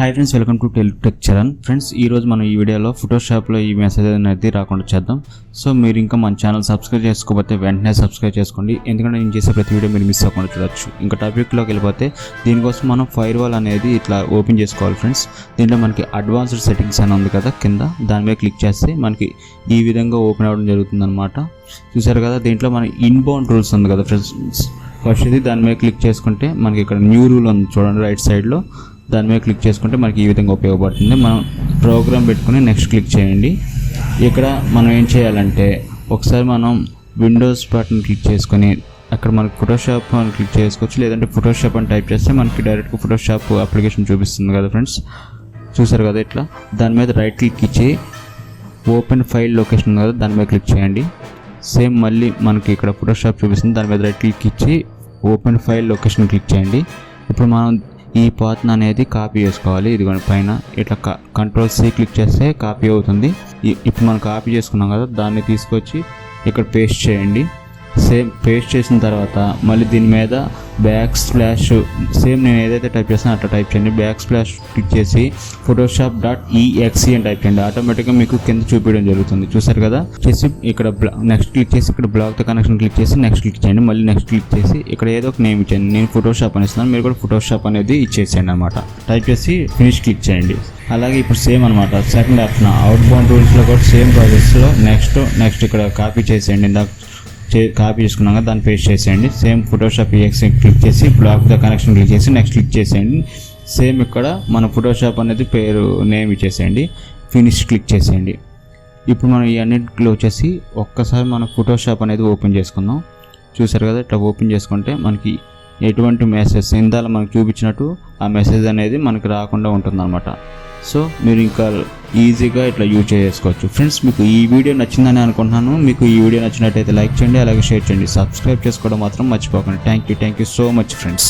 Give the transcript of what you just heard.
Hi friends, welcome to tech Charan. Friends, ఈరోజు మనం ఈ వీడియోలో ఫోటోషాప్లో ఈ మెసేజ్ అనేది రాకుండా చేద్దాం. సో మీరు ఇంకా మన ఛానల్ సబ్స్క్రైబ్ చేసుకోకపోతే వెంటనే సబ్స్క్రైబ్ చేసుకోండి, ఎందుకంటే నేను చేసే ప్రతి వీడియో మీరు మిస్ అవ్వకుండా చూడొచ్చు. ఇంకా టాపిక్లోకి వెళ్ళిపోతే దీనికోసం మనం ఫైర్ వాల్ అనేది ఇట్లా ఓపెన్ చేసుకోవాలి ఫ్రెండ్స్. దీంట్లో మనకి అడ్వాన్స్డ్ సెట్టింగ్స్ అని ఉంది కదా కింద, దాని మీద క్లిక్ చేస్తే మనకి ఈ విధంగా ఓపెన్ అవ్వడం జరుగుతుంది అనమాట. చూసారు కదా, దీంట్లో మన ఇన్బౌండ్ రూల్స్ ఉంది కదా ఫ్రెండ్స్. ఫస్ట్ ఇది దాని మీద క్లిక్ చేసుకుంటే మనకి ఇక్కడ న్యూ రూల్ ఉంది చూడండి రైట్ సైడ్లో, దాని మీద క్లిక్ చేసుకుంటే మనకి ఈ విధంగా ఉపయోగపడుతుంది. మనం ప్రోగ్రామ్ పెట్టుకుని నెక్స్ట్ క్లిక్ చేయండి. ఇక్కడ మనం ఏం చేయాలంటే ఒకసారి మనం విండోస్ బటన్ క్లిక్ చేసుకొని అక్కడ మనకి ఫోటోషాప్ అని క్లిక్ చేసుకోవచ్చు, లేదంటే ఫోటోషాప్ అని టైప్ చేస్తే మనకి డైరెక్ట్గా ఫోటోషాప్ అప్లికేషన్ చూపిస్తుంది కదా ఫ్రెండ్స్. చూసారు కదా, ఇట్లా దాని మీద రైట్ క్లిక్ ఇచ్చి ఓపెన్ ఫైల్ లొకేషన్ ఉంది కదా, దాని మీద క్లిక్ చేయండి. సేమ్ మళ్ళీ మనకి ఇక్కడ ఫోటోషాప్ చూపిస్తుంది, దాని మీద రైట్ క్లిక్ ఇచ్చి ఓపెన్ ఫైల్ లొకేషన్ క్లిక్ చేయండి. ఇప్పుడు మనం ఈ పాత్ను అనేది కాపీ చేసుకోవాలి. ఇదిగోండి పైన ఇట్లా కంట్రోల్-C క్లిక్ చేస్తే కాపీ అవుతుంది. ఇప్పుడు మనం కాపీ చేసుకున్నాం కదా, దాన్ని తీసుకొచ్చి ఇక్కడ పేస్ట్ చేయండి. సేమ్ పేస్ట్ చేసిన తర్వాత మళ్ళీ దీని మీద బ్యాక్/, సేమ్ నేను ఏదైతే టైప్ చేస్తానో అట్లా టైప్ చేయండి. బ్యాక్/ క్లిక్ చేసి photoshop.exe అని టైప్ చేయండి. ఆటోమేటిక్గా మీకు కింద చూపించడం జరుగుతుంది. చూసారు కదా, చేసి ఇక్కడ నెక్స్ట్ క్లిక్ చేసి ఇక్కడ బ్లాక్తో కనెక్షన్ క్లిక్ చేసి నెక్స్ట్ క్లిక్ చేయండి. మళ్ళీ నెక్స్ట్ క్లిక్ చేసి ఇక్కడ ఏదో ఒక నేమ్ ఇచ్చేయండి. నేను ఫోటోషాప్ అని ఇస్తున్నాను, మీరు కూడా ఫోటోషాప్ అనేది ఇచ్చేసేయండి అనమాట. టైప్ చేసి ఫినిష్ క్లిక్ చేయండి. అలాగే ఇప్పుడు సేమ్ అనమాట సెకండ్ ఆప్షన్ అవుట్ బౌండ్ రూల్స్లో కూడా సేమ్ ప్రాసెస్లో నెక్స్ట్ ఇక్కడ కాపీ చేసేయండి. ఇందాక కాపీ చేసుకున్నాం కదా, దాన్ని పేస్ట్ చేసేయండి. సేమ్ ఫోటోషాప్.exe క్లిక్ చేసి బ్లాక్ ద కనెక్షన్ క్లిక్ చేసి నెక్స్ట్ క్లిక్ చేసేయండి. సేమ్ ఇక్కడ మన ఫోటోషాప్ అనేది పేరు నేమ్ ఇచ్చేసేయండి. ఫినిష్ క్లిక్ చేసేయండి. ఇప్పుడు మనం ఈ అన్నింటిలో వచ్చేసి ఒక్కసారి మన ఫోటోషాప్ అనేది ఓపెన్ చేసుకుందాం. చూసారు కదా, ఇట్లా ఓపెన్ చేసుకుంటే మనకి ఎటువంటి మెసేజ్ ఇందాల మనకు చూపించినట్టు ఆ మెసేజ్ అనేది మనకి రాకుండా ఉంటుందన్నమాట. సో మీరు ఇంకా ఈజీగా ఇట్లా యూజ్ చేసుకోవచ్చు. ఫ్రెండ్స్, మీకు ఈ వీడియో నచ్చిందని అనుకుంటున్నాను. మీకు ఈ వీడియో నచ్చినట్టయితే లైక్ చేయండి, అలాగే షేర్ చేయండి. సబ్స్క్రైబ్ చేసుకోవడం మాత్రం మర్చిపోకండి. Thank you so much friends.